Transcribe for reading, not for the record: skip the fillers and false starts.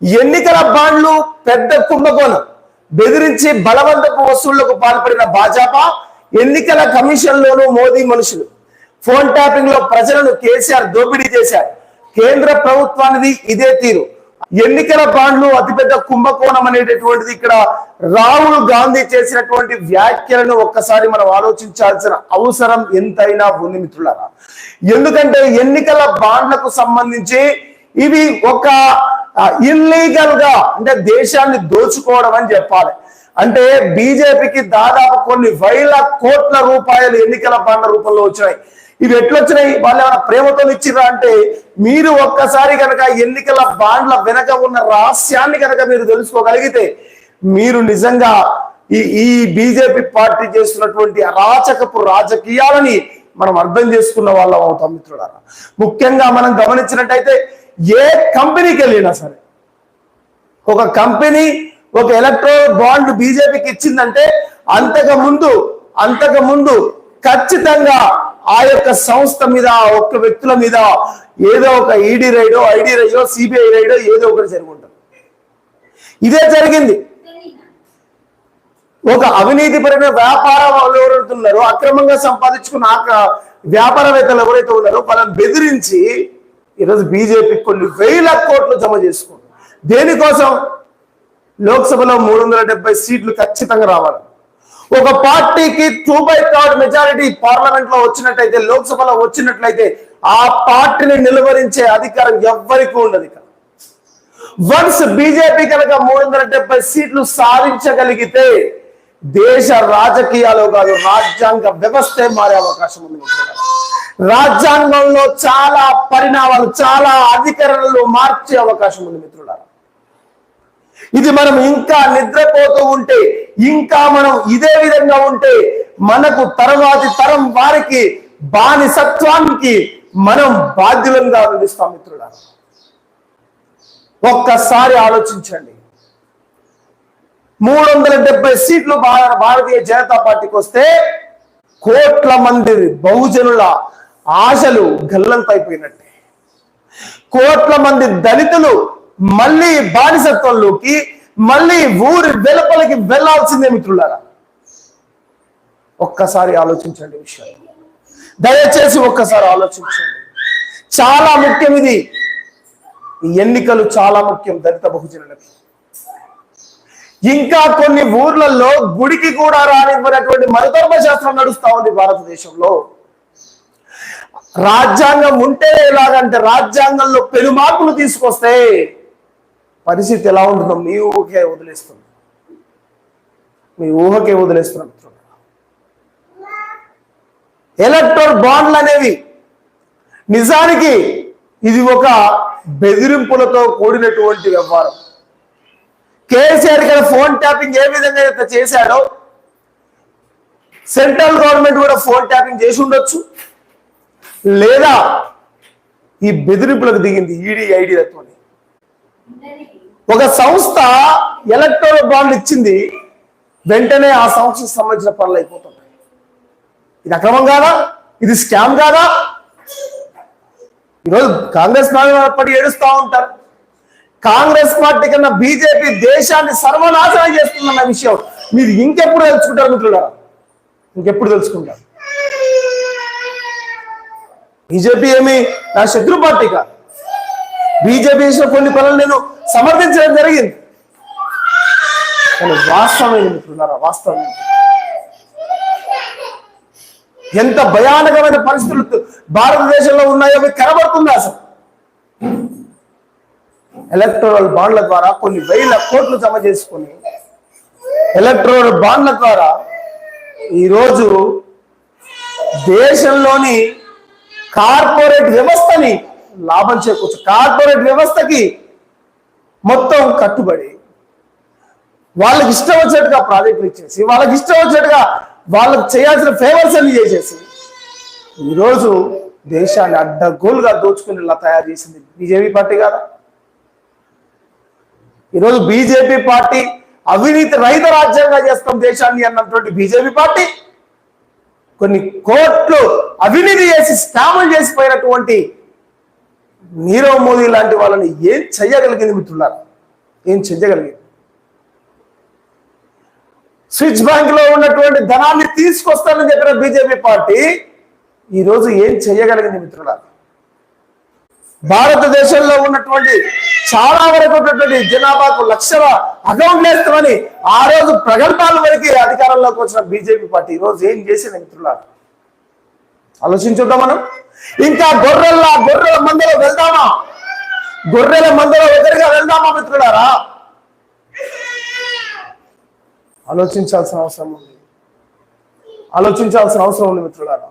ఎన్నికల బాండ్లు పెద్ద కుంభకోణం బెదిరించి బలవంతపు వసూళ్లకు పాల్పడిన భాజపా, ఎన్నికల కమిషన్లోనూ మోదీ మనుషులు. ఫోన్ ట్యాపింగ్ లో ప్రజలను కేసీఆర్ దోపిడీ చేశారు. కేంద్ర ప్రభుత్వానికి ఇదే తీరు. ఎన్నికల బాండ్లు అతిపెద్ద కుంభకోణం అనేటటువంటిది ఇక్కడ రాహుల్ గాంధీ చేసినటువంటి వ్యాఖ్యలను ఒక్కసారి మనం ఆలోచించాల్సిన అవసరం ఎంతైనా ఉంది మిత్రులారా. ఎందుకంటే ఎన్నికల బాండ్లకు సంబంధించి ఇవి ఒక ఇల్లీగల్ గా అంటే దేశాన్ని దోచుకోవడం అని చెప్పాలి. అంటే బీజేపీకి దాదాపు కొన్ని వేల కోట్ల రూపాయలు ఎన్నికల బాండ్ల రూపంలో వచ్చినాయి. ఇవి ఎట్లొచ్చినాయి? వాళ్ళు ఏమైనా ప్రేమతో ఇచ్చిరా అంటే మీరు ఒక్కసారి కనుక ఎన్నికల బాండ్ల వెనక ఉన్న రహస్యాన్ని కనుక మీరు తెలుసుకోగలిగితే మీరు నిజంగా ఈ బీజేపీ పార్టీ చేస్తున్నటువంటి అరాచకపు రాజకీయాలని మనం అర్థం చేసుకున్న వాళ్ళం అవుతాం మిత్రులారా. ముఖ్యంగా మనం గమనించినట్టయితే ఏ కంపెనీకి వెళ్ళినా సరే, ఒక కంపెనీ ఒక ఎలక్ట్రల్ బాండ్ బీజేపీకి ఇచ్చిందంటే అంతకు ముందు ఖచ్చితంగా ఆ యొక్క సంస్థ మీద, ఆ ఒక్క వ్యక్తుల మీద ఏదో ఒక ఈడీ రైడో, ఐడి రైడో, సిబిఐ రైడో ఏదో ఒకటి జరుగుంటుంది. ఇదే జరిగింది. ఒక అవినీతిపరమైన వ్యాపారం ఎవరైతే ఉన్నారో, అక్రమంగా సంపాదించుకున్న వ్యాపారవేత్తలు ఎవరైతే ఉన్నారో వాళ్ళని బెదిరించి ఈరోజు బీజేపీ కొన్ని వేల కోట్లు జమ చేసుకుంది. దేనికోసం? లోక్సభలో 370 సీట్లు ఖచ్చితంగా రావాలి. ఒక పార్టీకి 2/3 మెజారిటీ పార్లమెంట్ లో వచ్చినట్టయితే, లోక్సభలో వచ్చినట్లయితే ఆ పార్టీని నిలువరించే అధికారం ఎవ్వరికీ ఉండదు. వన్స్ బీజేపీ కనుక 370 సీట్లు సాధించగలిగితే దేశ రాజకీయాలు కాదు, రాజ్యాంగ వ్యవస్థే మారే అవకాశం ఉంది. రాజ్యాంగంలో చాలా పరిణామాలు, చాలా అధికారాలు మార్చే అవకాశం ఉంది మిత్రులారా. ఇది మనం ఇంకా నిద్రపోతూ ఉంటే, ఇంకా మనం ఇదే విధంగా ఉంటే మనకు తర్వాతి తరం వారికి బానిసత్వానికి మనం బాధ్యులంగా అందిస్తాం మిత్రులారా. ఒక్కసారి ఆలోచించండి. 370 సీట్లు భారతీయ జనతా పార్టీకి వస్తే కోట్ల మంది బహుజనుల ఆశలు గల్లంతైపోయినట్టే. కోట్ల మంది దళితులు మళ్ళీ బానిసత్వంలోకి, మళ్ళీ ఊరి వెలుపలికి వెళ్లాల్సిందే మిత్రులారా. ఒక్కసారి ఆలోచించండి విషయం, దయచేసి ఒక్కసారి ఆలోచించండి. చాలా ముఖ్యం ఇది. ఈ ఎన్నికలు చాలా ముఖ్యం దళిత బహుజనులకి. ఇంకా కొన్ని ఊర్లలో గుడికి కూడా రానివ్వనటువంటి మరుధర్మ శాస్త్రం నడుస్తా ఉంది భారతదేశంలో. రాజ్యాంగం ఉంటే ఎలాగంటే, రాజ్యాంగంలో పెను మార్పులు తీసుకొస్తే పరిస్థితి ఎలా ఉంటుందో మీ ఊహకే వదిలేస్తుంది. ఎలక్టోరల్ బాండ్లు అనేవి నిజానికి ఇది ఒక బెదిరింపులతో కూడినటువంటి వ్యవహారం. కేసీఆర్ ఇక్కడ ఫోన్ ట్యాపింగ్ ఏ విధంగా అయితే చేశాడో, సెంట్రల్ గవర్నమెంట్ కూడా ఫోన్ ట్యాపింగ్ చేసి ఉండొచ్చు, లేదా ఈ బెదిరింపులకు దిగింది ఈడీ ఐడీలతో. ఒక సంస్థ ఎలక్ట్రల్ బాండ్ ఇచ్చింది, వెంటనే ఆ సంస్థకు సంబంధించిన పనులు అయిపోతుంటాయి. ఇది అక్రమం కాదా? ఇది స్కామ్ కాదా? ఈరోజు కాంగ్రెస్ పడి ఏడుస్తూ ఉంటారు. కాంగ్రెస్ పార్టీ కన్నా బీజేపీ దేశాన్ని సర్వనాశనం చేస్తుందన్న విషయం మీరు ఇంకెప్పుడు తెలుసుకుంటారు మిత్రులారా? ఇంకెప్పుడు తెలుసుకుంటారు? బీజేపీ ఏమి నా శత్రు పార్టీ కాదు. బీజేపీ చేసిన కొన్ని పనులు నేను సమర్థించడం జరిగింది. కానీ వాస్తవమైన మిత్రులారా, వాస్తవం ఎంత భయానకమైన పరిస్థితులు భారతదేశంలో ఉన్నాయో మీకు కనబడుతుంది. అసలు ఎలక్టోరల్ బాండ్ల ద్వారా కొన్ని వేల కోట్లు జమ చేసుకొని, ఎలక్టోరల్ బాండ్ల ద్వారా ఈరోజు దేశంలోని కార్పొరేట్ వ్యవస్థని లాభం చేకూర్చు, కార్పొరేట్ వ్యవస్థకి మొత్తం కట్టుబడి వాళ్ళకి ఇష్టం వచ్చినట్టుగా ప్రాజెక్టులు ఇచ్చేసి, వాళ్ళకి ఇష్టం వచ్చినట్టుగా వాళ్ళకి చేయాల్సిన ఫేవర్స్ అన్ని చేసేసి ఈరోజు దేశాన్ని అడ్డగోలుగా దోచుకునేలా తయారు చేసింది బీజేపీ పార్టీ కాదా? ఈరోజు బీజేపీ పార్టీ అవినీతి రహిత రాజ్యంగా చేస్తాం దేశాన్ని అన్నటువంటి బీజేపీ పార్టీ కొన్ని కోట్లు అవినీతి చేసి స్కాములు చేసిపోయినటువంటి నీరవ్ మోదీ లాంటి వాళ్ళని ఏం చెయ్యగలిగింది మిత్రులారా? ఏం చెయ్యగలిగింది? స్విచ్ బ్యాంక్ లో ఉన్నటువంటి ధనాన్ని తీసుకొస్తానని చెప్పిన బీజేపీ పార్టీ ఈరోజు ఏం చెయ్యగలిగింది మిత్రులారా? భారతదేశంలో ఉన్నటువంటి చాలా వరకు ఉన్నటువంటి జనాభాకు లక్షల అకౌంట్లు వేస్తామని ఆ రోజు ప్రగల్భాల వరకు అధికారంలోకి వచ్చిన బీజేపీ పార్టీ ఈరోజు ఏం చేసింది మిత్రులారా? ఆలోచించుద్దాం మనం. ఇంకా గొర్రెల మందలో వెళ్దామా? గొర్రెల మందలో ఎదురుగా వెళ్దామా మిత్రులారా? ఆలోచించాల్సిన అవసరం ఉంది మిత్రులారా.